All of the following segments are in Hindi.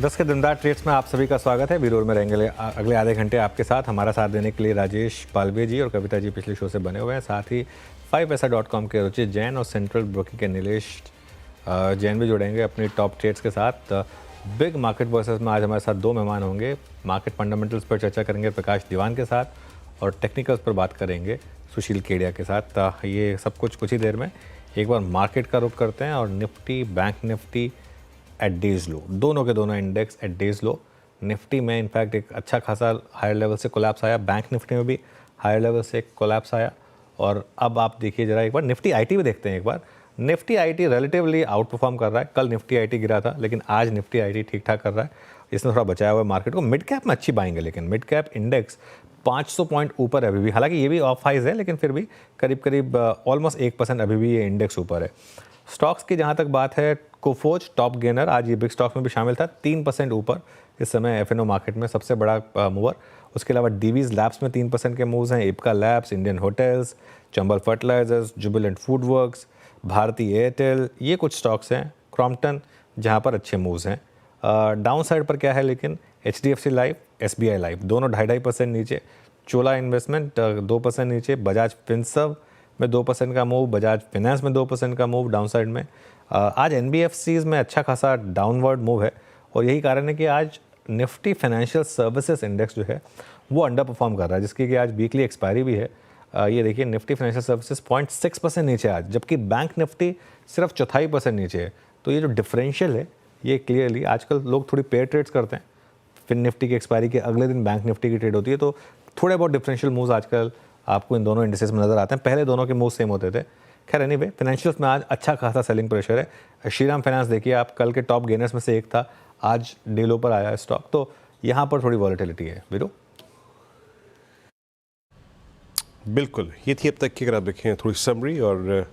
10 के दिनदार ट्रेड्स में आप सभी का स्वागत है। वीरोर में रहेंगे अगले आधे घंटे आपके साथ। हमारा साथ देने के लिए राजेश पालवे जी और कविता जी पिछले शो से बने हुए हैं। साथ ही 5paisa.com के रुचित जैन और सेंट्रल ब्रोकिंग के नीलेश जैन भी जुड़ेंगे अपनी टॉप ट्रेड्स के साथ। बिग मार्केट वर्सेस में आज हमारे साथ दो मेहमान होंगे। मार्केट फंडामेंटल्स पर चर्चा करेंगे प्रकाश दीवान के साथ और टेक्निकल्स पर बात करेंगे सुशील केडिया के साथ। ये सब कुछ ही देर में। एक बार मार्केट का रुख करते हैं और Nifty, bank Nifty at day's low, दोनों के दोनों index at day's low. Nifty में इनफैक्ट एक अच्छा खासा हायर लेवल से कोलैप्स आया, बैंक निफ्टी में भी हायर लेवल से कोलैप्स आया। और अब आप देखिए जरा एक बार निफ्टी आईटी भी देखते हैं। एक बार Nifty IT relatively outperform कर रहा है। कल निफ्टी आईटी गिरा था लेकिन आज निफ्टी आईटी ठीक ठाक कर रहा है। इसने थोड़ा बचाया हुआ है मार्केट को। मिड कैप में अच्छी बाइंग है लेकिन मिड कैप इंडेक्स 500 पॉइंट ऊपर है अभी भी। हालांकि ये भी ऑफ हाइज है लेकिन फिर भी करीब करीब ऑलमोस्ट 1% अभी भी ये इंडेक्स ऊपर है। स्टॉक्स की जहाँ तक बात है, कोफोज टॉप गेनर, आज ये बिग स्टॉक्स में भी शामिल था, 3% ऊपर इस समय एफएनओ मार्केट में सबसे बड़ा मूवर। उसके अलावा डीवीज लैब्स में 3% के मूव्स हैं। Ipca labs, Indian hotels, Chambal fertilisers, Jubilant food works, Bharti Airtel, ये कुछ स्टॉक्स हैं। क्रॉम्पटन जहाँ पर अच्छे मूव्स हैं। डाउन साइड पर क्या है लेकिन HDFC लाइफ, SBI लाइफ दोनों 2.5% नीचे। चोला इन्वेस्टमेंट 2% नीचे। बजाज फिनसर्व में 2% का मूव, बजाज फाइनेंस में 2% का मूव डाउन साइड में। आज NBFCs में अच्छा खासा डाउनवर्ड मूव है और यही कारण है कि आज निफ्टी फाइनेंशियल सर्विसेज इंडेक्स जो है वो अंडर परफॉर्म कर रहा है, जिसकी कि आज वीकली एक्सपायरी भी है। ये देखिए निफ्टी फाइनेंशियल सर्विसेज 0.6% नीचे आज, जबकि बैंक निफ्टी सिर्फ 0.25% नीचे है। तो ये जो डिफरेंशियल है ये क्लियरली, आजकल लोग थोड़ी पेयर ट्रेड्स करते हैं, फिर निफ्टी की एक्सपायरी के अगले दिन बैंक निफ्टी की ट्रेड होती है, तो थोड़े बहुत डिफरेंशियल मूव्स आजकल आपको इन दोनों इंडिसेस में नजर आते हैं। पहले दोनों के मूव सेम होते थे। खैर एनीवे, फाइनेंशियल्स में आज अच्छा खासा सेलिंग प्रेशर है। श्रीराम फाइनेंस देखिए आप, कल के टॉप गेनर्स में से एक था, आज डे लो पर आया है स्टॉक, तो यहाँ पर थोड़ी वॉलेटिलिटी है। वीरू बिल्कुल, ये थी अब तक की, अगर आप देखें थोड़ी समरी, और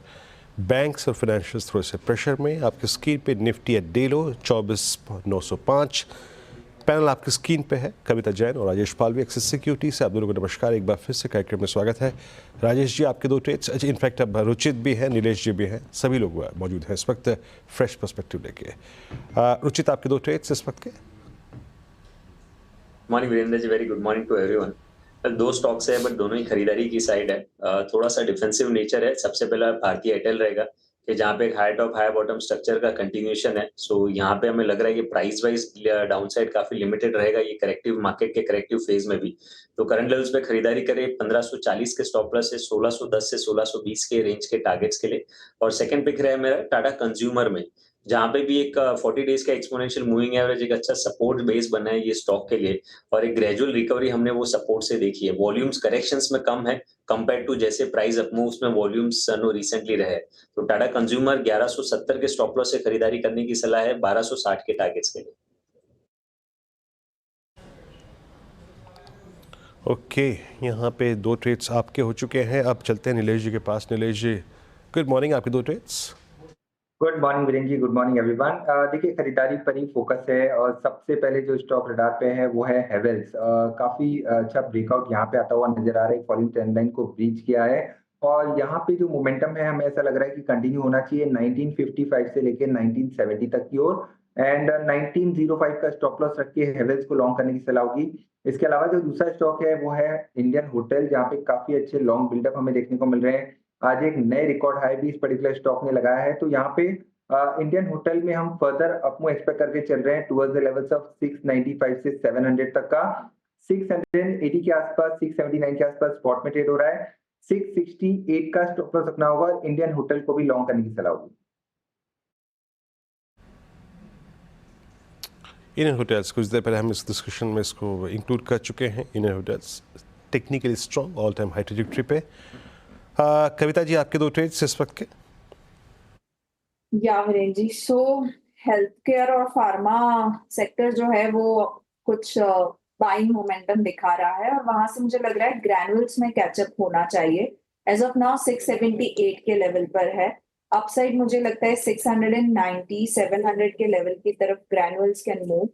बैंक्स और फाइनेंशियल्स थोड़े से प्रेशर में। आपकी स्क्रीन पे Nifty at day low 24,905। Panel आपकी स्क्रीन पे है, कविता जैन और राजेश पालवी एक्सिस सिक्योरिटी से। आप दोनों को नमस्कार, एक बार फिर से कार्यक्रम में स्वागत है। राजेश जी आपके दो ट्रेड्स, अच्छा इनफैक्ट अब रुचित भी है, नीलेश जी भी हैं, सभी लोग मौजूद हैं इस वक्त फ्रेश पर्सपेक्टिव लेके। रुचित आपके दो ट्रेड्स इस वक्त के। Morning Virendra ji, very good morning to everyone. दो स्टॉक्स है बट दोनों ही खरीदारी की साइड है। थोड़ा सा डिफेंसिव नेचर है। सबसे पहला भारतीय एयरटेल रहेगा कि जहाँ पे एक high top high bottom structure का कंटिन्यूएशन है। सो यहाँ पे हमें लग रहा है कि प्राइस वाइज डाउनसाइड काफी लिमिटेड रहेगा ये करेक्टिव मार्केट के करेक्टिव फेज में भी। तो करंट लेवल्स पे खरीदारी करें। 1540 के स्टॉप लॉस है, 1610 से 1620 के रेंज के टारगेट्स के लिए। और सेकंड पिक रहा मेरा टाटा कंज्यूमर में, जहां पे भी एक 40 डेज का एक्सपोनेंशियल मूविंग एवरेज एक अच्छा सपोर्ट बेस बना है ये स्टॉक के लिए। और एक ग्रेजुअल रिकवरी हमने वो सपोर्ट से देखी है। वॉल्यूम्स करेक्शंस में कम है कंपेयर टू जैसे प्राइस अप मूव्स में वॉल्यूम्स नो रिसेंटली रहे। तो टाटा कंज्यूमर 1170 के स्टॉप लॉस से खरीदारी करने की सलाह है 1260 के टारगेट्स के लिए। ओके, यहाँ पे दो ट्रेड्स आपके हो चुके हैं। अब चलते हैं नीलेश जी के पास। नीलेश जी गुड मॉर्निंग, आपके दो ट्रेड्स। गुड मॉर्निंग वीरेंद्र जी, गुड मॉर्निंग एवरीवन। देखिए खरीदारी पर ही फोकस है और सबसे पहले जो स्टॉक रडार पे है वो है हेवेल्स। काफी अच्छा ब्रेकआउट यहाँ पे आता हुआ नजर आ रहा है। फॉलिंग ट्रेंड लाइन को ब्रीच किया है और यहाँ पे जो मोमेंटम है हमें ऐसा लग रहा है कि कंटिन्यू होना चाहिए 1955 से लेके 1970 तक की ओर। एंड 1905 का स्टॉप लॉस रख के हेवेल्स को लॉन्ग करने की सलाह होगी। इसके अलावा जो दूसरा स्टॉक है वो है इंडियन होटल, जहाँ पे काफी अच्छे लॉन्ग बिल्डअप हमें देखने को मिल रहे हैं। आज एक नए रिकॉर्ड हाई भी इस पर्टिकुलर स्टॉक ने लगाया है। तो यहाँ पे इंडियन होटल में हम फर्दर अपमूव एक्सपेक्ट करके चल रहे हैं टुवर्ड्स द लेवल्स ऑफ 695 से 700 तक का। 680 के आसपास, 679 के आसपास स्पॉट में ट्रेड हो रहा है। 668 का स्टॉप लॉस रखना होगा और इंडियन होटल को भी लॉन्ग करने की सलाह होगी। इंडियन होटल्स, कुछ देर पहले हम इस डिस्कशन में इसको इंक्लूड कर चुके हैं। Indian hotels technically strong, all time high trajectory पे। कविता जी आपके दो ट्रेड्स इस वक्त के। या वीरेंद्र जी, सो हेल्थ केयर और फार्मा सेक्टर जो है वो कुछ बाइंग मोमेंटम दिखा रहा है और वहां से मुझे लग रहा है ग्रैनुअल्स में कैचअप होना चाहिए। एज ऑफ नाउ 678 के लेवल पर है। अपसाइड मुझे लगता है 690 700 के लेवल की तरफ granules can move.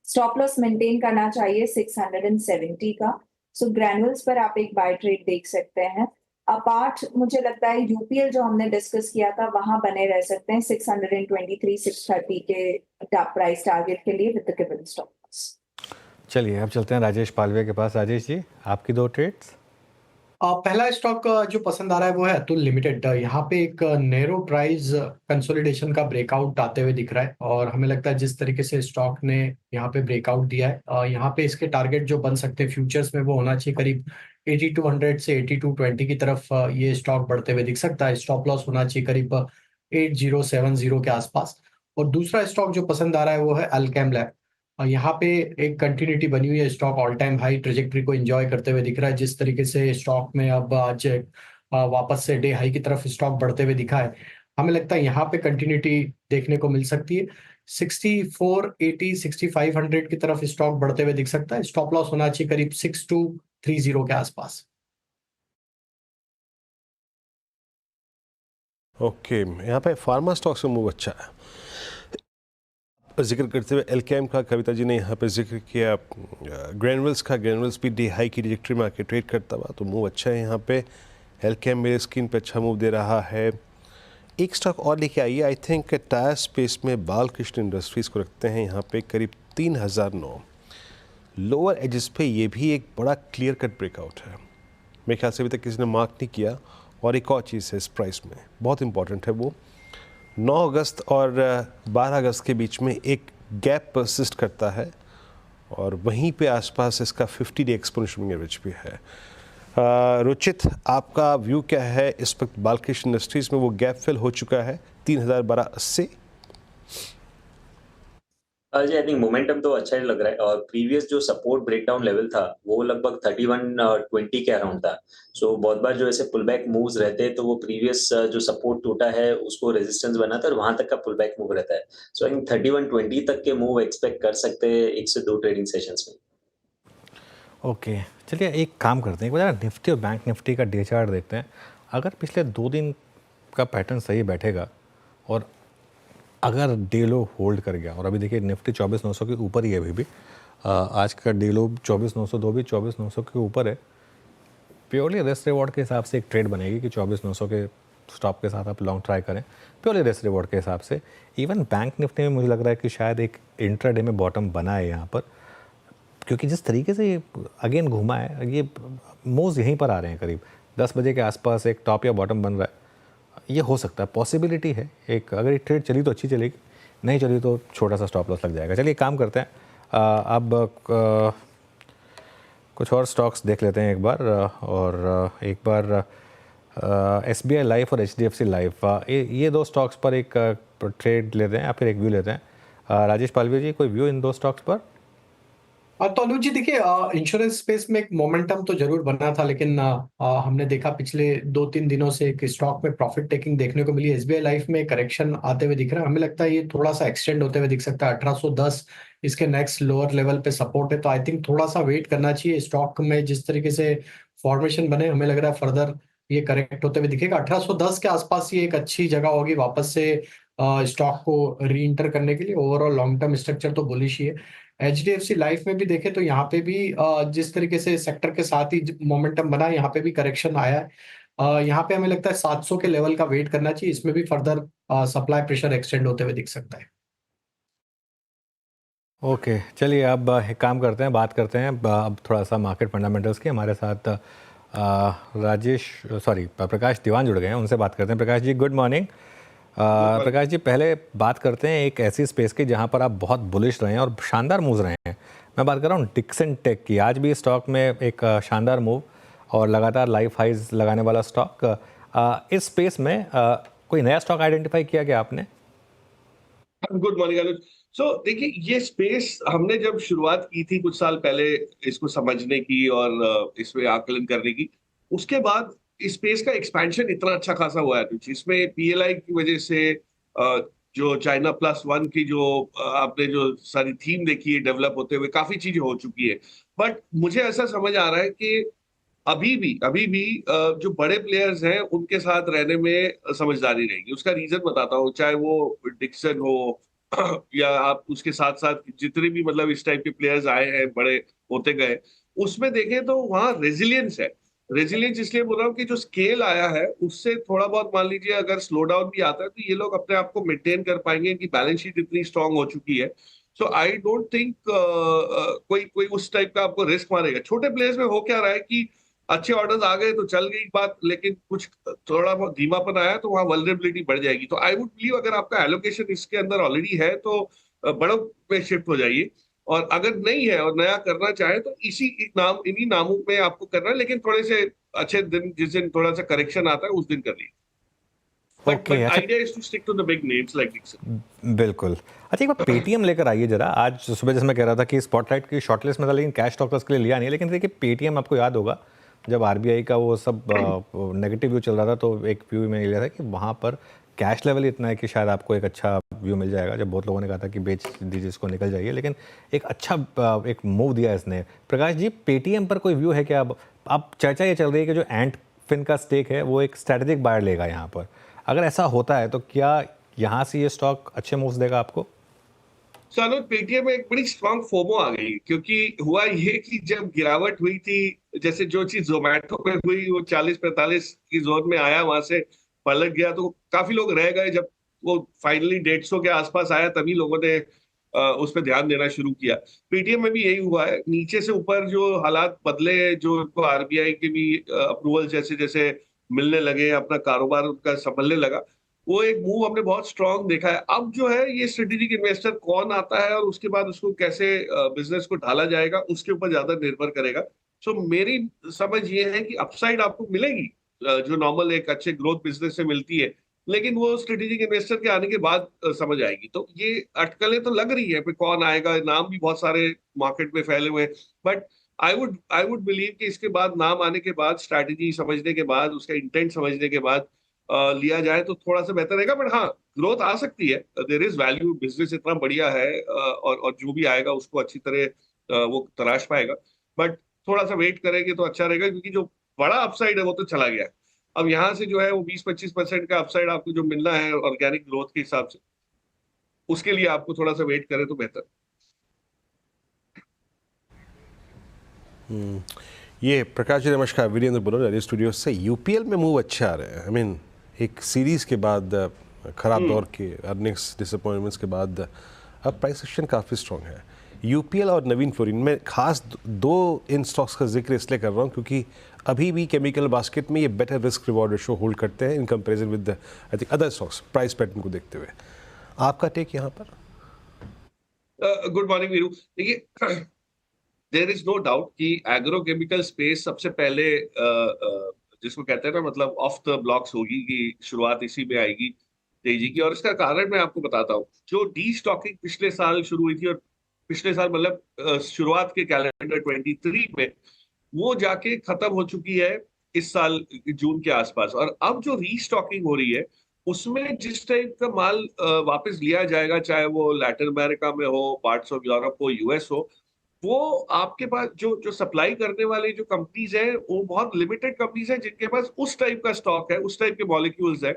Stop loss maintain करना चाहिए 670 का। सो ग्रैनुअल्स पर आप एक बाय ट्रेड देख सकते हैं। अपार्ट मुझे लगता है यूपीएल जो हमने डिस्कस किया था वहां बने रह सकते हैं 623 630 के प्राइस टारगेट के लिए विद द गिवन स्टॉप। चलिए अब चलते हैं राजेश पालवे के पास। राजेश जी, आपकी 2 ट्रेड्स। पहला स्टॉक जो पसंद आ रहा है वो है अतुल लिमिटेड। यहाँ पे एक नैरो प्राइस कंसोलिडेशन का ब्रेकआउट आते हुए दिख रहा है और हमें लगता है जिस तरीके से स्टॉक ने यहाँ पे ब्रेकआउट दिया है, यहाँ पे इसके टारगेट जो बन सकते हैं फ्यूचर्स में वो होना चाहिए करीब 8200 से 8220 की तरफ। ये स्टॉक बढ़ते हुए दिख सकता है। स्टॉप लॉस होना चाहिए करीब 8070 के आसपास। और दूसरा स्टॉक जो पसंद आ रहा है वो है अल्केम लैब। यहाँ पे एक कंटिन्यूटी बनी हुई है। Stock all time high trajectory को एंजॉय करते हुए दिख रहा है। जिस तरीके से स्टॉक में अब आज वापस से डे हाई की तरफ स्टॉक बढ़ते हुए दिखा है, हमें लगता है यहाँ पे कंटिन्यूटी देखने को मिल सकती है। 6480 6500 की तरफ स्टॉक बढ़ते हुए दिख सकता है। स्टॉप लॉस होना चाहिए करीब 6230 के आसपास। ओके, यहाँ पे फार्मा स्टॉक्स का मूव अच्छा है। जिक्र करते हुए एलकेएम का कविता जी ने यहाँ पे जिक्र किया, ग्रैनुअल्स का। ग्रैनुअल्स भी डे हाई की ट्रैजेक्टरी में आके ट्रेड करता हुआ, तो मूव अच्छा है यहाँ पे। एलकेएम मेरे स्क्रीन पे अच्छा मूव दे रहा है। एक स्टॉक और लेके आइए। आई थिंक टायर स्पेस में बालकृष्ण इंडस्ट्रीज़ को रखते हैं यहाँ पे करीब 3009। लोअर एजेस पे ये भी एक बड़ा क्लियर कट ब्रेकआउट है। मेरे ख्याल से अभी तक किसी ने मार्क नहीं किया। और एक और चीज़ है इस प्राइस में बहुत इंपॉर्टेंट है, वो 9 अगस्त और 12 अगस्त के बीच में एक गैप परसिस्ट करता है और वहीं पे आसपास इसका 50 डे एक्सपोनेंशियल एवरेज भी है। रुचित, आपका व्यू क्या है इस वक्त? बालकृष्ण इंडस्ट्रीज़ में वो गैप फिल हो चुका है 3012.80। जी, आई थिंक मोमेंटम तो अच्छा ही लग रहा है और प्रीवियस जो सपोर्ट ब्रेकडाउन लेवल था वो लगभग 3120 के अराउंड था। सो बहुत बार जो ऐसे पुल बैक मूव्स रहते हैं तो वो प्रीवियस जो सपोर्ट टूटा है उसको रेजिस्टेंस बनाता है और वहां तक का पुल बैक मूव रहता है। सो आई थिंक 3120 तक के मूव एक्सपेक्ट कर सकते हैं 1 से 2 ट्रेडिंग सेशंस में। ओके, चलिए एक काम करते हैं, एक बार निफ्टी और बैंक निफ्टी का डे चार्ट देखते हैं। अगर पिछले 2 दिन का पैटर्न सही बैठेगा और अगर डे लो होल्ड कर गया, और अभी देखिए निफ्टी 24900 के ऊपर ही है अभी भी। आज का डे लो 24902 भी 24900 के ऊपर है। प्योरली रिस्क रिवॉर्ड के हिसाब से एक ट्रेड बनेगी कि 24900 के स्टॉप के साथ आप लॉन्ग ट्राई करें, प्योरली रिस्क रिवॉर्ड के हिसाब से। इवन बैंक निफ्टी में मुझे लग रहा है कि शायद एक इंट्राडे में बॉटम बना है यहाँ पर, क्योंकि जिस तरीके से ये अगेन घुमा है, ये मूव्स यहीं पर आ रहे हैं करीब 10 बजे के आसपास एक टॉप या बॉटम बन रहा है। ये हो सकता है, पॉसिबिलिटी है एक। अगर ये ट्रेड चली तो अच्छी चलेगी, नहीं चली तो छोटा सा स्टॉप लॉस लग जाएगा। चलिए काम करते हैं, अब कुछ और स्टॉक्स देख लेते हैं एक बार। और एक बार SBI लाइफ और HDFC लाइफ, ये 2 स्टॉक्स पर एक ट्रेड लेते हैं या फिर एक व्यू लेते हैं। राजेश पालवे जी, कोई व्यू इन 2 स्टॉक्स पर? तो अनुज जी देखिए, इंश्योरेंस स्पेस में एक मोमेंटम तो जरूर बना था, लेकिन हमने देखा पिछले 2-3 दिनों से एक स्टॉक में प्रॉफिट टेकिंग देखने को मिली। SBI लाइफ में करेक्शन आते हुए दिख रहा है। हमें लगता है ये थोड़ा सा एक्सटेंड होते हुए दिख सकता है। 1810 इसके नेक्स्ट लोअर लेवल पे सपोर्ट है, तो आई थिंक थोड़ा सा वेट करना चाहिए। स्टॉक में जिस तरीके से फॉर्मेशन बने, हमें लग रहा है फर्दर ये करेक्ट होते हुए दिखेगा। 1810 के आसपास ये एक अच्छी जगह होगी वापस से स्टॉक को री इंटर करने के लिए। ओवरऑल लॉन्ग टर्म स्ट्रक्चर तो बुलिश ही है। HDFC लाइफ में भी देखें तो यहाँ पे भी जिस तरीके से सेक्टर के साथ ही मोमेंटम बना है, यहाँ पे भी करेक्शन आया है। यहाँ पे हमें लगता है 700 के लेवल का वेट करना चाहिए। इसमें भी फर्दर सप्लाई प्रेशर एक्सटेंड होते हुए दिख सकता है। ओके, चलिए अब एक काम करते हैं, बात करते हैं अब थोड़ा सा मार्केट फंडामेंटल्स की। हमारे साथ प्रकाश दीवान जुड़ गए हैं, उनसे बात करते हैं। Prakash ji, good morning. प्रकाश जी, पहले बात करते हैं एक ऐसी स्पेस की जहां पर आप बहुत बुलिश रहे हैं और शानदार मूव रहे हैं। मैं बात कर रहा हूं डिक्सन टेक की। आज भी स्टॉक में एक शानदार मूव और लगातार लाइफ हाइज लगाने वाला स्टॉक। इस स्पेस में कोई नया स्टॉक आइडेंटिफाई किया क्या आपने? गुड मॉर्निंग अनुज। देखिए, ये स्पेस हमने जब शुरुआत की थी कुछ साल पहले इसको समझने की और इसमें आकलन करने की, उसके बाद इस स्पेस का एक्सपेंशन इतना अच्छा खासा हुआ है अनुज। इसमें PLI की वजह से जो चाइना +1 की जो आपने जो सारी थीम देखी है डेवलप होते हुए, काफी चीजें हो चुकी है। बट मुझे ऐसा समझ आ रहा है कि अभी भी जो बड़े प्लेयर्स हैं उनके साथ रहने में समझदारी रहेगी। उसका रीजन बताता हूँ, चाहे वो डिक्सन हो या आप उसके साथ साथ जितने भी मतलब इस टाइप के प्लेयर्स आए हैं, बड़े होते गए, उसमें देखें तो वहाँ रेजिलियंस है। रेजिलियंस इसलिए बोल रहा हूँ कि जो स्केल आया है उससे थोड़ा बहुत मान लीजिए अगर स्लो डाउन भी आता है तो ये लोग अपने आप को मेंटेन कर पाएंगे कि बैलेंस शीट इतनी स्ट्रांग हो चुकी है। सो आई डोंट थिंक कोई कोई उस टाइप का आपको रिस्क मारेगा। छोटे प्लेयर्स में हो क्या रहा है कि अच्छे ऑर्डर्स आ गए तो चल गई बात, लेकिन कुछ थोड़ा बहुत धीमापन आया तो वहां वल्नरेबिलिटी बढ़ जाएगी। तो आई वुड बिलीव अगर आपका एलोकेशन इसके अंदर ऑलरेडी है तो बड़ों पे शिफ्ट हो जाइए, और अगर नहीं है और नया करना चाहे तो इन्हीं नामों में आपको करना है, लेकिन थोड़े से अच्छे दिन जिस दिन थोड़ा सा करेक्शन आता है उस दिन कर लीजिए। बट ओके, अच्छा। Idea is to stick to the big names like Dixon. बिल्कुल। अच्छा, एक बार पेटीएम लेकर आइए जरा। आज सुबह जैसे मैं कह रहा था कि स्पॉटलाइट की शॉर्टलिस्ट में था, लेकिन कैश स्टॉक के लिए लिया नहीं। लेकिन देखिए, पेटीएम आपको याद होगा जब आरबीआई का वो सब नेगेटिव व्यू चल रहा था, तो एक व्यू में लिया था कि वहाँ पर कैश लेवल इतना है कि शायद आपको एक अच्छा व्यू मिल जाएगा। जब बहुत लोगों ने कहा था कि बेच दीजिए इसको, निकल जाइए, लेकिन एक अच्छा एक मूव दिया इसने। प्रकाश जी, पेटीएम पर कोई व्यू है क्या? अब चर्चा ये चल रही है कि जो एंट फिन का स्टेक है वो एक स्ट्रैटेजिक बायर लेगा यहाँ पर। अगर ऐसा होता है तो क्या यहाँ से ये स्टॉक अच्छे मूव्स देगा आपको? सो अनुज, पेटीएम में एक बड़ी स्ट्रांग फोमो आ गई, क्योंकि हुआ ये कि जब गिरावट हुई थी, जैसे जो चीज जोमेटो पे हुई, वो 40-45 की जोन में आया, वहां से पलट गया, तो काफी लोग रह गए। जब वो फाइनली 150 के आसपास आया तभी लोगों ने उस पर ध्यान देना शुरू किया। पेटीएम में भी यही हुआ है, नीचे से ऊपर जो हालात बदले, जो आरबीआई के भी अप्रूवल जैसे जैसे मिलने लगे, अपना कारोबार उनका संभलने लगा, वो एक मूव हमने बहुत स्ट्रांग देखा है। अब जो है ये स्ट्रेटेजिक इन्वेस्टर कौन आता है और उसके बाद उसको कैसे बिजनेस को ढाला जाएगा, उसके ऊपर ज्यादा निर्भर करेगा। सो मेरी समझ ये है कि अपसाइड आपको मिलेगी जो नॉर्मल एक अच्छे ग्रोथ बिजनेस से मिलती है, लेकिन वो स्ट्रेटेजिक इन्वेस्टर के आने के बाद समझ आएगी। तो ये अटकलें तो लग रही है पे कौन आएगा, नाम भी बहुत सारे मार्केट में फैले हुए हैं, बट आई वुड बिलीव कि इसके बाद नाम आने के बाद, स्ट्रैटेजी समझने के बाद, उसका इंटेंट समझने के बाद लिया जाए तो थोड़ा सा बेहतर रहेगा। बट हाँ, ग्रोथ आ सकती है, देयर इज वैल्यू, बिजनेस इतना बढ़िया है, और जो भी आएगा उसको अच्छी तरह वो तराश पाएगा। बट थोड़ा सा वेट करेंगे तो अच्छा रहेगा, क्योंकि जो बड़ा अपसाइड है वो तो चला गया है। अब यहाँ से जो है वो 20-25% का अपसाइड आपको जो मिलना है ऑर्गेनिक ग्रोथ के हिसाब से, उसके लिए आपको थोड़ा सा वेट करें तो बेहतर। ये प्रकाश जी नमस्कार, वीरेंद्र बोल रहे स्टूडियो से। यूपीएल में मूव अच्छे आ रहे हैं। आई मीन एक सीरीज के बाद, खराब दौर के अर्निंग्स डिसअपॉइंटमेंट्स के बाद अब प्राइस एक्शन काफ़ी स्ट्रॉन्ग है। यूपीएल और नवीन फ्लोरिन में खास दो इन स्टॉक्स का जिक्र इसलिए कर रहा हूँ क्योंकि अभी भी केमिकल बास्केट में ये better risk reward ratio hold करते हैं in comparison with I think other stocks, price pattern को देखते हुए। आपका टेक यहाँ पर? Good morning Veeru. देखिए, देयर इज नो डाउट कि एग्रोकेमिकल स्पेस सबसे पहले जिसको कहते हैं ना, मतलब ऑफ द ब्लॉक्स होगी, कि शुरुआत इसी में आएगी तेजी की। और इसका कारण मैं आपको बताता हूँ। जो डी स्टॉकिंग पिछले साल शुरू हुई थी, और पिछले साल मतलब शुरुआत के कैलेंडर 23 में, वो जाके खत्म हो चुकी है इस साल जून के आसपास। और अब जो रीस्टॉकिंग हो रही है उसमें जिस टाइप का माल वापस लिया जाएगा, चाहे वो लैटिन अमेरिका में हो, पार्ट्स ऑफ यूरोप हो, यूएस हो, वो आपके पास जो जो सप्लाई करने वाली जो कंपनीज हैं, वो बहुत लिमिटेड कंपनीज हैं जिनके पास उस टाइप का स्टॉक है, उस टाइप के मॉलिक्यूल्स है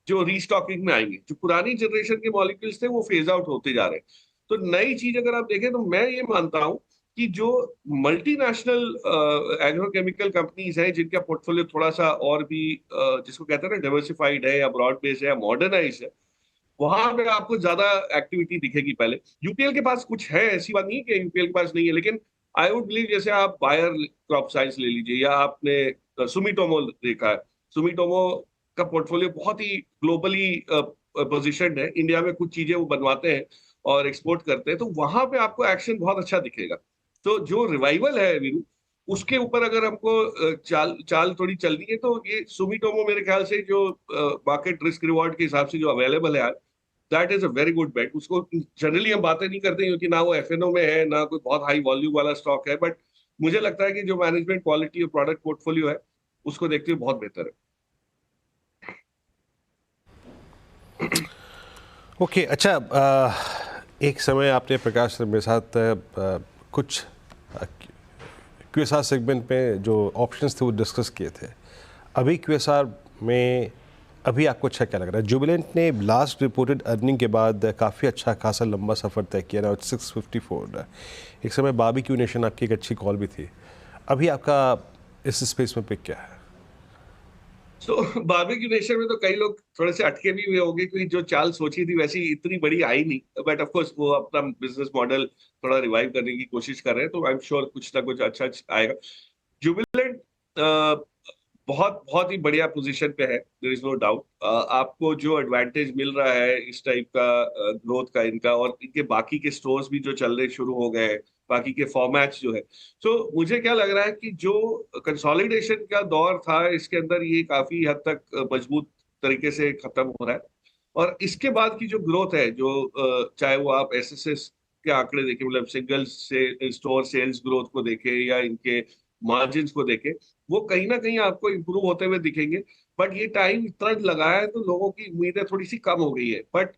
जो रीस्टॉकिंग में आएंगे। जो पुरानी जनरेशन के मॉलिक्यूल्स थे वो फेज आउट होते जा रहे हैं। तो नई चीज अगर आप देखें तो मैं ये मानता हूं कि जो मल्टीनेशनल एग्रोकेमिकल कंपनीज हैं, जिनका पोर्टफोलियो थोड़ा सा और भी जिसको कहते हैं ना डाइवर्सिफाइड है, या ब्रॉड बेस्ड है, या मॉडर्नाइज है, वहां पे आपको ज्यादा एक्टिविटी दिखेगी। पहले यूपीएल के पास कुछ है, ऐसी बात नहीं है कि यूपीएल के पास नहीं है, लेकिन आई वुड बिलीव जैसे आप बायर क्रॉप साइंस ले लीजिए, या आपने सुमिटोमो देखा है, सुमिटोमो का पोर्टफोलियो बहुत ही ग्लोबली पोजिशनड है। इंडिया में कुछ चीजें वो बनवाते हैं और एक्सपोर्ट करते हैं, तो वहां पे आपको एक्शन बहुत अच्छा दिखेगा। तो जो रिवाइवल है वीरू, उसके ऊपर अगर हमको चाल थोड़ी चलनी है, तो ये सुमिटोमो मेरे ख्याल से जो मार्केट रिस्क रिवॉर्ड के हिसाब से जो अवेलेबल है, that is a very good bet. उसको जनरली हम बातें नहीं करते क्योंकि ना वो एफएनओ में है, ना कोई बहुत हाई वॉल्यूम वाला स्टॉक है, बट मुझे लगता है कि जो मैनेजमेंट क्वालिटी और प्रोडक्ट पोर्टफोलियो है उसको देखते हुए बहुत बेहतर है। ओके, अच्छा, एक समय आपने प्रकाश मेरे साथ कुछ क्यूएसआर सेगमेंट में जो ऑप्शंस थे वो डिस्कस किए थे। अभी क्यूएसआर में अभी आपको अच्छा क्या लग रहा है? जुबिलेंट ने लास्ट रिपोर्टेड अर्निंग के बाद काफ़ी अच्छा खासा लंबा सफ़र तय किया ना, 654। एक समय बारबेक्यू नेशन आपकी एक अच्छी कॉल भी थी। अभी आपका इस स्पेस में पिक क्या है? तो बारबेक्यू नेशन में तो कई लोग थोड़े से अटके भी हुए होंगे, क्योंकि जो चाल सोची थी वैसी इतनी बड़ी आई नहीं, बट ऑफ कोर्स वो अपना बिजनेस मॉडल थोड़ा रिवाइव करने की कोशिश कर रहे हैं, तो आई एम श्योर कुछ ना कुछ अच्छा आएगा। जुबिलेंट बहुत बहुत ही बढ़िया पोजीशन पे है, देयर इज नो डाउट। आपको जो एडवांटेज मिल रहा है इस टाइप का ग्रोथ का इनका, और इनके बाकी के स्टोर्स भी जो चलने शुरू हो गए हैं, बाकी के फॉर्मेट्स जो है, तो मुझे क्या लग रहा है कि जो कंसोलिडेशन का दौर था इसके अंदर ये काफी हद तक मजबूत तरीके से खत्म हो रहा है। और इसके बाद की जो ग्रोथ है, जो चाहे वो आप एसएसएस के आंकड़े देखें, मतलब सिंगल से स्टोर सेल्स ग्रोथ को देखें या इनके मार्जिन्स को देखें, वो कहीं ना कहीं आपको इम्प्रूव होते हुए दिखेंगे। बट ये टाइम इतना लगा है तो लोगों की उम्मीदें थोड़ी सी कम हो गई है। But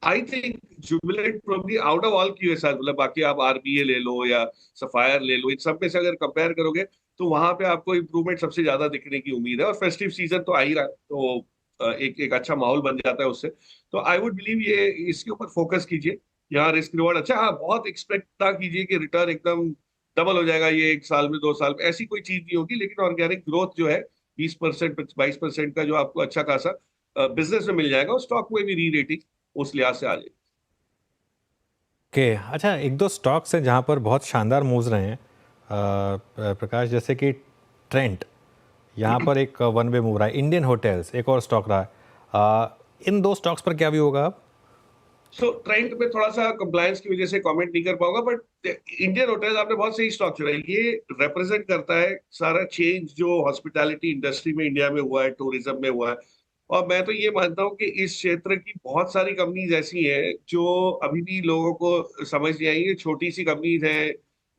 I think Jubilant probably out of all QSR, मतलब बाकी आप आरबीए ले लो या सफायर ले लो, इन सब में से अगर कंपेयर करोगे तो वहां पे आपको इम्प्रूवमेंट सबसे ज्यादा दिखने की उम्मीद है। और फेस्टिव सीजन तो आ ही रहा है, तो एक अच्छा माहौल बन जाता है उससे। तो आई वुड बिलीव ये इसके ऊपर फोकस कीजिए, यहाँ रिस्क रिवॉर्ड अच्छा। हाँ, बहुत एक्सपेक्ट ना कीजिए कि रिटर्न एकदम डबल हो जाएगा ये 1 साल में 2 साल में, ऐसी कोई चीज नहीं होगी। लेकिन ऑर्गेनिक ग्रोथ जो है 20% 22% का जो आपको अच्छा खासा बिजनेस में मिल जाएगा, और स्टॉक में भी री रेटिंग उस लिहाज से आ जाएगी। ओके, अच्छा, एक दो स्टॉक्स हैं जहाँ पर बहुत शानदार मूव्स रहे हैं प्रकाश, जैसे कि ट्रेंट, यहाँ पर एक वन वे मूव रहा है। इंडियन होटल्स एक और स्टॉक रहा है। इन दो स्टॉक्स पर क्या व्यू होगा अब? सो ट्रेंड में थोड़ा सा कंप्लायंस की वजह से कमेंट नहीं कर पाऊंगा, बट इंडियन होटल्स आपने बहुत सही स्टॉक चुना है। ये रिप्रेजेंट करता है सारा चेंज जो हॉस्पिटैलिटी इंडस्ट्री में इंडिया में हुआ है, टूरिज्म में हुआ है। और मैं तो ये मानता हूँ कि इस क्षेत्र की बहुत सारी कंपनीज ऐसी हैं जो अभी भी लोगों को समझ नहीं आई है। छोटी सी कंपनीज हैं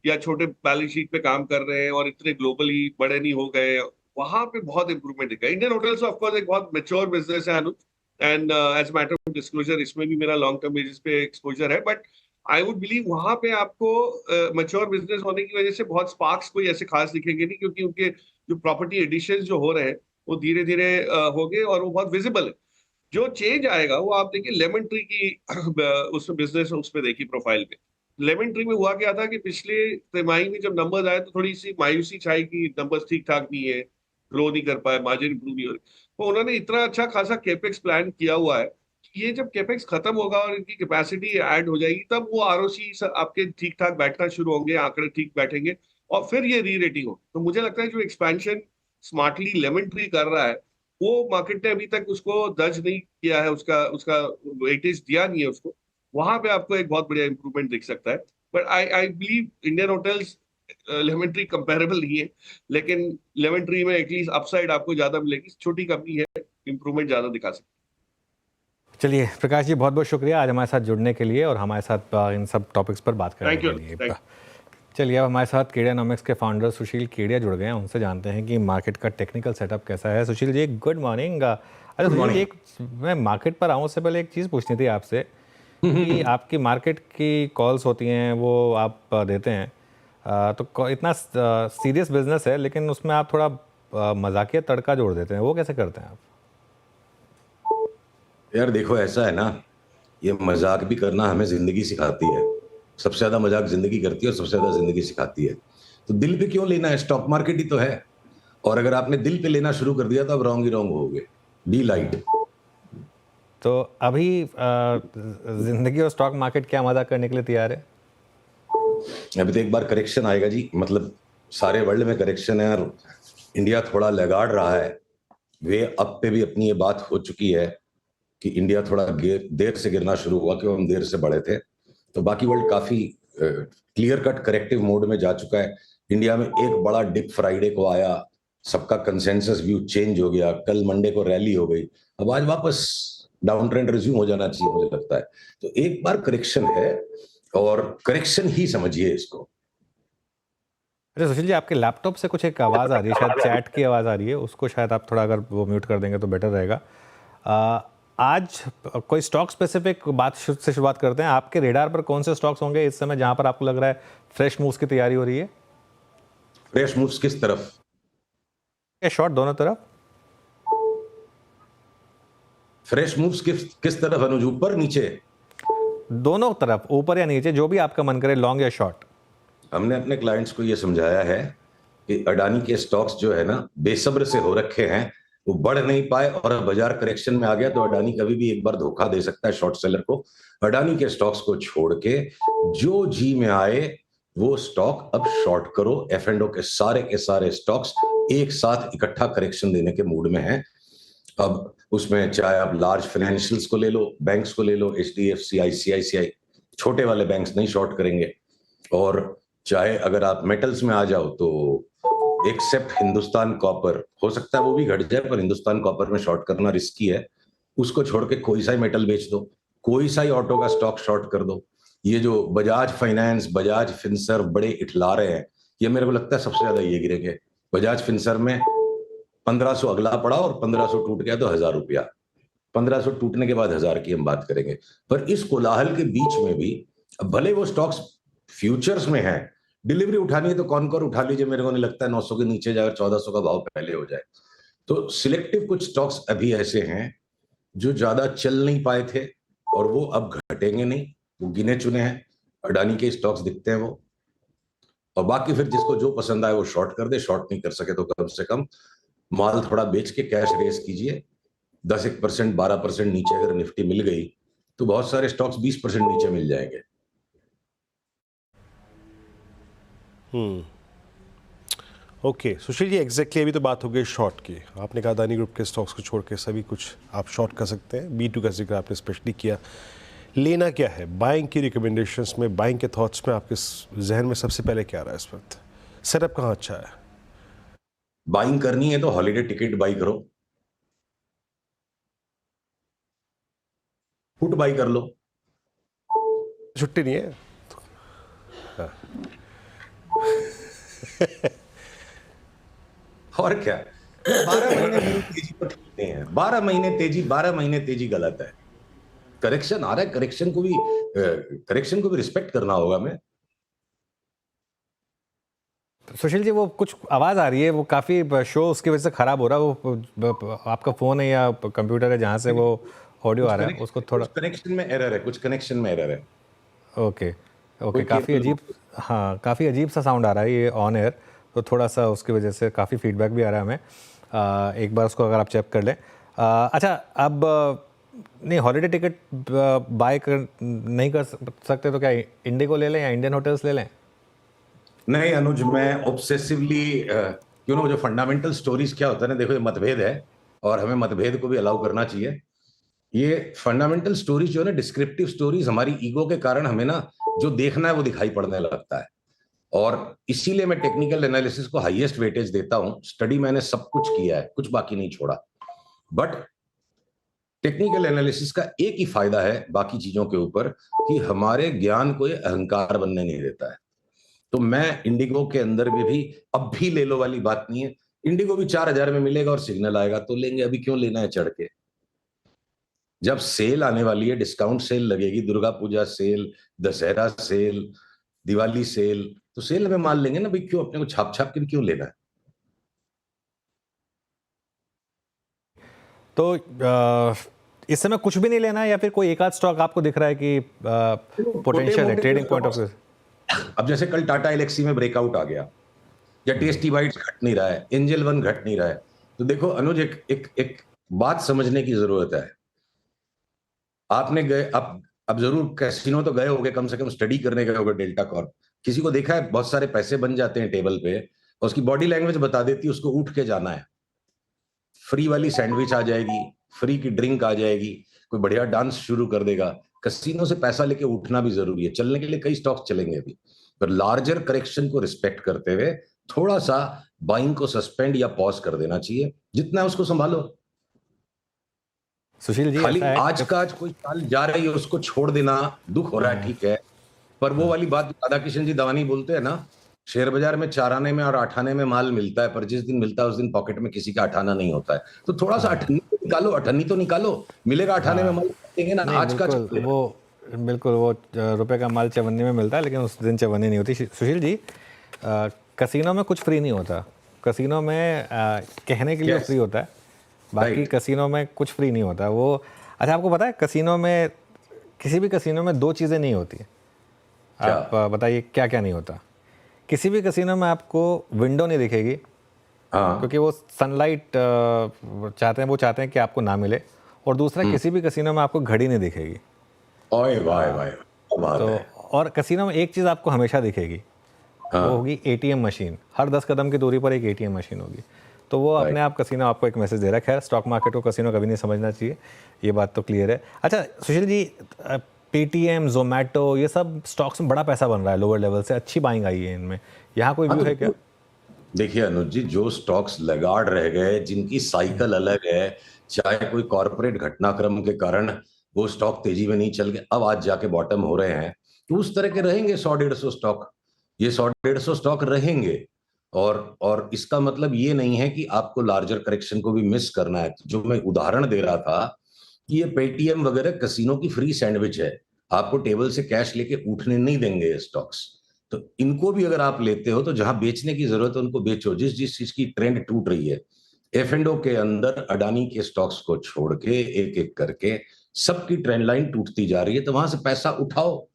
या छोटे बैलेंस शीट पे काम कर रहे हैं और इतने ग्लोबली बड़े नहीं हो गए, वहां पे बहुत इंप्रूवमेंट दिखा। इंडियन होटल्स ऑफ कोर्स एक बहुत मैच्योर बिजनेस है Anuj, and as matter of disclosure इसमें भी मेरा लॉन्ग टर्म बेसिस पे एक्सपोजर है। बट आई वुड बिलीव वहां पे आपको मैच्योर बिजनेस होने की वजह से बहुत स्पार्क्स कोई ऐसे खास दिखेंगे नहीं, क्योंकि उनके जो प्रॉपर्टी एडिशन जो हो रहे हैं वो धीरे धीरे होंगे और वो बहुत विजिबल है। जो चेंज आएगा वो आप देखिए लेमन ट्री की उसमें बिजनेस उसमें देखिए प्रोफाइल में। लेमन ट्री में हुआ क्या था कि पिछले तिमाही में जब नंबर्स आए तो थोड़ी सी मायूसी छाई कि नंबर्स ठीक ठाक नहीं है, ग्रो नहीं कर पाए, मार्जिन इंप्रूव नहीं हो रही। तो उन्होंने इतना अच्छा खासा केपेक्स प्लान किया हुआ है कि ये जब केपेक्स खत्म होगा और इनकी कैपेसिटी ऐड हो जाएगी, तब वो आरओसी आपके ठीक ठाक बैठना शुरू होंगे, आंकड़े ठीक बैठेंगे, और फिर ये री रेटिंग हो। तो मुझे लगता है जो एक्सपेंशन स्मार्टली लेमन ट्री कर रहा है, वो मार्केट ने अभी तक उसको दर्ज नहीं किया है, उसका उसका वेटेज दिया नहीं है उसको। वहां पे आपको एक बहुत बढ़िया इंप्रूवमेंट दिख सकता है। But I believe Indian hotels lemon tree comparable नहीं है, लेकिन लेमन ट्री में एटलीस्ट अपसाइड आपको ज्यादा मिलेगी। छोटी कंपनी है, इंप्रूवमेंट ज्यादा दिखा सकती है। चलिए प्रकाश जी, बहुत बहुत शुक्रिया आज हमारे साथ जुड़ने के लिए और हमारे साथ इन सब टॉपिक्स पर बात करने के लिए। चलिए, अब हमारे साथ केडियानॉमिक्स के फाउंडर सुशील केडिया जुड़ गए हैं, उनसे जानते हैं कि मार्केट का टेक्निकल सेटअप कैसा है। Sushil ji, good morning. अच्छा सुशील जी, मैं मार्केट पर आऊँ उससे पहले एक चीज़ पूछनी थी आपसे कि आपकी मार्केट की कॉल्स होती हैं वो आप देते हैं, तो इतना सीरियस बिजनेस है लेकिन उसमें आप थोड़ा मजाकिया तड़का जोड़ देते हैं, वो कैसे करते हैं आप? यार देखो, ऐसा है ना, ये मजाक भी करना हमें जिंदगी सिखाती है। सबसे ज्यादा मजाक जिंदगी करती है और सबसे ज्यादा जिंदगी सिखाती है। तो दिल पे क्यों लेना है, स्टॉक मार्केट ही तो है। और अगर आपने दिल पे लेना शुरू कर दिया तो अब रॉन्ग ही रॉन्ग होगे। Be light. तो अभी जिंदगी और स्टॉक मार्केट क्या मजाक करने के लिए तैयार है? अभी तो एक बार करेक्शन आएगा जी, मतलब सारे वर्ल्ड में करेक्शन है और इंडिया थोड़ा लैगार्ड रहा है। वे अप पे भी अपनी ये बात हो चुकी है कि इंडिया थोड़ा देर से गिरना शुरू हुआ, क्योंकि हम देर से बढ़े थे। तो बाकी वर्ल्ड काफी क्लियर कट करेक्टिव मोड में जा चुका है। इंडिया में एक बड़ा डिप फ्राइडे को आया, सबका कंसेंसस व्यू चेंज हो गया, कल मंडे को रैली हो गई, अब आज वापस डाउन ट्रेंड रिज्यूम हो जाना चाहिए मुझे लगता है। तो एक बार करेक्शन है और करेक्शन ही समझिए इसको। अरे सुशील जी, आपके लैपटॉप से कुछ एक आवाज़ आ रही है, शायद चैट की आवाज़ आ रही है, उसको शायद आप थोड़ा अगर वो म्यूट कर देंगे तो बेटर रहेगा। आज कोई स्टॉक स्पेसिफिक बात से शुरुआत करते हैं। आपके रेडार पर कौन से स्टॉक्स होंगे इस समय जहां पर आपको लग रहा है फ्रेश मूव्स की तैयारी हो रही है? फ्रेश मूव्स किस तरफ? शॉर्ट दोनों तरफ? फ्रेश मूव्स किस तरफ अनुज, ऊपर नीचे? दोनों तरफ, ऊपर या नीचे, जो भी आपका मन करे, लॉन्ग या शॉर्ट। हमने अपने क्लाइंट्स को ये समझाया है कि अडानी के स्टॉक्स जो है ना बेसब्र से हो रखे हैं, वो बढ़ नहीं पाए और अब बाजार करेक्शन में आ गया तो अडानी कभी भी एक बार धोखा दे सकता है शॉर्ट सेलर को। अडानी के स्टॉक्स को छोड़ के जो जी में आए वो स्टॉक अब शॉर्ट करो। F&O के सारे स्टॉक्स एक साथ इकट्ठा करेक्शन देने के मूड में हैं। अब उसमें चाहे आप लार्ज फाइनेंशियल्स को ले लो, बैंक्स को ले लो, HDFC, ICICI, छोटे वाले बैंक्स नहीं शॉर्ट करेंगे। और चाहे अगर आप मेटल्स में आ जाओ तो एक्सेप्ट हिंदुस्तान कॉपर, हो सकता है वो भी घट जाए, पर हिंदुस्तान कॉपर में शॉर्ट करना रिस्की है। उसको छोड़ के कोई सा ही मेटल बेच दो, कोई सा ही ऑटो का स्टॉक शॉर्ट कर दो। ये जो बजाज फाइनेंस, बजाज फिनसर्व बड़े इठला रहे हैं, ये मेरे को लगता है सबसे ज्यादा ये गिरेंगे। बजाज फिनसर्व में 1500 अगला पड़ा और 1500 टूट गया तो 1000 रुपया, 1500 टूटने के बाद 1000 की हम बात करेंगे। पर इस कोलाहल के बीच में भी भले वो स्टॉक्स फ्यूचर्स में है, डिलीवरी उठानी है तो कौन उठा लीजिए। मेरे को नहीं लगता है 900 के नीचे जाए और 1400 का भाव पहले हो जाए। तो सिलेक्टिव कुछ स्टॉक्स अभी ऐसे हैं जो ज्यादा चल नहीं पाए थे और वो अब घटेंगे नहीं, वो गिने चुने हैं। अडानी के स्टॉक्स दिखते हैं वो, और बाकी फिर जिसको जो पसंद आए वो शॉर्ट कर दे। शॉर्ट नहीं कर सके तो कम से कम माल थोड़ा बेच के कैश रेस कीजिए। 10-1%, 12% नीचे अगर निफ्टी मिल गई तो बहुत सारे स्टॉक्स 20% नीचे मिल जाएंगे। ओके सुशील जी, एग्जैक्टली अभी तो बात हो गई शॉर्ट की। आपने कहा अदानी ग्रुप के स्टॉक्स को छोड़ के सभी कुछ आप शॉर्ट कर सकते हैं। B2 का जिक्र आपने स्पेशली किया। लेना क्या है, बाइंग की रिकमेंडेशंस में, बाइंग के थॉट्स में आपके जहन में सबसे पहले क्या आ रहा है इस वक्त? सेटअप कहाँ अच्छा है? बाइंग करनी है तो हॉलीडे टिकट बाई करो, पुट बाई कर लो। छुट्टी नहीं है। हाँ। और क्या, 12 महीने तेजी पर खेलते हैं। 12 महीने तेजी, 12 महीने तेजी गलत है। करेक्शन आ रहा है, करेक्शन को भी रिस्पेक्ट करना होगा। मैं सुशील जी, वो कुछ आवाज़ आ रही है, वो काफ़ी शो उसकी वजह से ख़राब हो रहा है। वो आपका फ़ोन है या कंप्यूटर है जहाँ से वो ऑडियो आ रहा है, उसको थोड़ा कनेक्शन में एरर है, कुछ कनेक्शन में एरर है। ओके काफ़ी अजीब, हाँ काफ़ी अजीब सा साउंड आ रहा है ये ऑन एयर, तो थोड़ा सा उसकी वजह से काफ़ी फीडबैक भी आ रहा है हमें। एक बार उसको अगर आप चेक कर लें। अच्छा, अब नहीं, हॉलीडे टिकट बाय नहीं कर सकते तो क्या इंडिगो ले लें या इंडियन होटल्स ले लें? नहीं अनुज, मैं ऑब्सेसिवली जो फंडामेंटल स्टोरीज क्या होता है ना, देखो ये मतभेद है और हमें मतभेद को भी अलाउ करना चाहिए। ये फंडामेंटल स्टोरीज जो है ना, डिस्क्रिप्टिव स्टोरीज, हमारी ईगो के कारण हमें ना जो देखना है वो दिखाई पड़ने लगता है, और इसीलिए मैं टेक्निकल एनालिसिस को हाईएस्ट वेटेज देता हूं। स्टडी मैंने सब कुछ किया है, कुछ बाकी नहीं छोड़ा। बट टेक्निकल एनालिसिस का एक ही फायदा है बाकी चीजों के ऊपर, कि हमारे ज्ञान को ये अहंकार बनने नहीं देता है। तो मैं इंडिगो के अंदर भी अब भी ले लो वाली बात नहीं है। इंडिगो भी 4000 में मिलेगा और सिग्नल आएगा तो लेंगे, अभी क्यों लेना है चढ़ के? जब सेल आने वाली है, डिस्काउंट सेल लगेगी, Durga Puja sale, Dussehra sale, Diwali sale, तो सेल में माल लेंगे ना भाई, क्यों अपने को छाप के क्यों लेना है? तो इस समय कुछ भी नहीं लेना है, या फिर कोई एक आध स्टॉक आपको दिख रहा है कि पोटेंशियल है ट्रेडिंग पॉइंट ऑफ व्यू? अब जैसे कल टाटा एलेक्सी में ब्रेकआउट आ गया, या टेस्टी बाइट्स घट नहीं रहा है, एंजल वन घट नहीं रहा है, तो देखो अनुज, एक बात समझने की जरूरत है। आपने गए, अब जरूर कैसीनो तो गए होगे, कम से कम स्टडी करने गए होगे डेल्टा कॉर्प। किसी को देखा है बहुत सारे पैसे बन जाते हैं टेबल पे और उसकी बॉडी लैंग्वेज बता देती है उसको उठ के जाना है। फ्री वाली सैंडविच आ जाएगी, फ्री की ड्रिंक आ जाएगी, कोई बढ़िया डांस शुरू कर देगा। कैसीनो से पैसा लेके उठना भी जरूरी है। चलने के लिए कई स्टॉक्स चलेंगे अभी, पर लार्जर करेक्शन को रिस्पेक्ट करते हुए थोड़ा सा बाइंग को सस्पेंड या पॉज कर देना चाहिए। जितना है उसको संभालो। सुशील जी, खाली आज कोई चाल जा रही है उसको छोड़ देना दुख हो रहा है, ठीक है, पर वो वाली बात राधा किशन जी दवानी बोलते हैं ना, शेयर बाजार में 4 आने में और 8 आने में माल मिलता है, पर जिस दिन मिलता है उस दिन पॉकेट में किसी का 8 आना नहीं होता है। तो थोड़ा सा 8 निकालो, 8 तो निकालो, मिलेगा 8 आने में माल देंगे ना। आज का वो बिल्कुल वो रुपए का माल चवन्नी में मिलता है, लेकिन उस दिन चवन्नी नहीं होती। सुशील जी, कसिनो में कुछ फ्री नहीं होता। कसिनो में कहने के लिए फ्री होता है, बाकी कसिनो में कुछ फ्री नहीं होता वो। अच्छा, आपको पता है कसिनो में, किसी भी कसिनो में 2 चीज़ें नहीं होती। आप बताइए क्या क्या नहीं होता? किसी भी कसिनो में आपको विंडो नहीं दिखेगी, हाँ क्योंकि वो सनलाइट चाहते हैं कि आपको ना मिले। और दूसरा, किसी भी कसिनो में आपको घड़ी नहीं दिखेगी। ओए वाह वाह, क्या बात तो है। और कसिनो में एक चीज़ आपको हमेशा दिखेगी, हाँ। वो होगी एटीएम मशीन। हर 10 कदम की दूरी पर एक एटीएम मशीन होगी। तो वो अपने आप कसिनो आपको एक मैसेज दे रहा है। खैर, स्टॉक मार्केट को कसिनो कभी नहीं समझना चाहिए, ये बात तो क्लियर है। अच्छा सुशील जी, पेटीएम, जोमेटो, ये सब स्टॉक्स में बड़ा पैसा बन रहा है लोअर लेवल से, अच्छी बाइंग आई है इनमें, यहाँ कोई व्यू है क्या? देखिए अनुज जी, जो स्टॉक्स लगाड़ रह गए, जिनकी साइकिल अलग है, चाहे कोई कॉर्पोरेट घटनाक्रम के कारण वो स्टॉक तेजी में नहीं चल गए, अब आज जाके बॉटम हो रहे हैं, तो उस तरह के रहेंगे 100-150 स्टॉक। ये 100-150 स्टॉक रहेंगे। और इसका मतलब ये नहीं है कि आपको लार्जर करेक्शन को भी मिस करना है। जो मैं उदाहरण दे रहा था कि ये पेटीएम वगैरह कसिनो की फ्री सैंडविच है, आपको टेबल से कैश लेके उठने नहीं देंगे ये स्टॉक्स। तो इनको भी अगर आप लेते हो तो जहां बेचने की जरूरत है उनको बेचो। जिस जिस चीज की ट्रेंड टूट रही है, F&O के अंदर अडानी के स्टॉक्स को छोड़ के एक एक करके सबकी ट्रेंड लाइन टूटती जा रही है, तो वहां से पैसा उठाओ।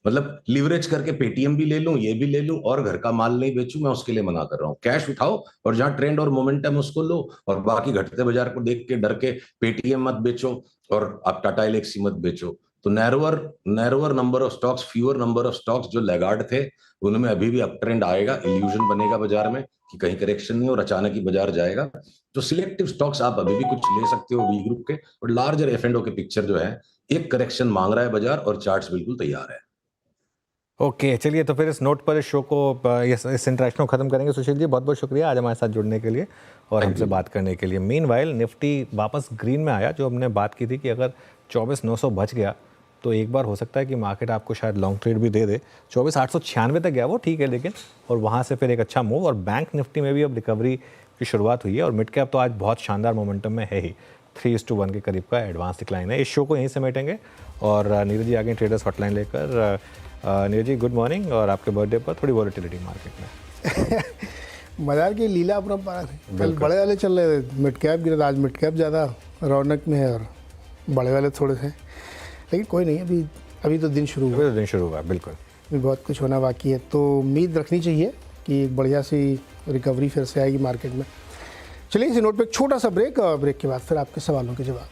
मतलब लिवरेज करके पेटीएम भी ले लूं, ये भी ले लूं और घर का माल नहीं बेचूं, मैं उसके लिए मना कर रहा हूं। कैश उठाओ और जहां ट्रेंड और मोमेंटम उसको लो, और बाकी घटते बाजार को देख के डर के पेटीएम मत बेचो और आप टाटा एलेक्सी मत बेचो। तो narrower number of stocks, fewer number of stocks जो लैगार्ड थे, उनमें अभी भी अप ट्रेंड आएगा, इल्यूजन बनेगा बाजार में कि कहीं करेक्शन नहीं और अचानक ही बाजार जाएगा। तो सिलेक्टिव स्टॉक्स आप अभी भी कुछ ले सकते हो वी ग्रुप के, और लार्जर F&O के पिक्चर जो है, एक करेक्शन मांग रहा है बाजार और चार्ट्स बिल्कुल तैयार है। ओके, चलिए तो फिर इस नोट पर इस शो को, इस इंटरेक्शन को खत्म करेंगे। सुशील जी, बहुत बहुत शुक्रिया आज हमारे साथ जुड़ने के लिए और हमसे बात करने के लिए। मीनवाइल निफ्टी वापस ग्रीन में आया। जो हमने बात की थी कि अगर 24,900 बच गया तो एक बार हो सकता है कि मार्केट आपको शायद लॉन्ग ट्रेड भी दे दे। 24,896 तक गया वो, ठीक है, लेकिन और वहाँ से फिर एक अच्छा मूव। और बैंक निफ्टी में भी अब रिकवरी की शुरुआत हुई है और मिड कैप तो आज बहुत शानदार मोमेंटम में है ही। 3:1 के करीब का एडवांस डिक्लाइन है। इस शो को यहीं समेटेंगे और नीरज जी आगे ट्रेडर्स हॉटलाइन लेकर। Neeraj ji, good morning. और आपके बर्थडे पर थोड़ी वॉलेटिलिटी मार्केट में। बाजार की लीला अपरंपार है। कल बड़े वाले चल रहे थे, मिड कैप गिरे, आज मिड कैप ज़्यादा रौनक में है और बड़े वाले थोड़े से, लेकिन कोई नहीं, अभी तो दिन शुरू हुआ। बिल्कुल, अभी बहुत कुछ होना बाकी है। तो उम्मीद रखनी चाहिए कि एक बढ़िया सी रिकवरी फिर से आएगी मार्केट में। चलिए इसी नोट पे एक छोटा सा ब्रेक, और ब्रेक के बाद फिर आपके सवालों के जवाब।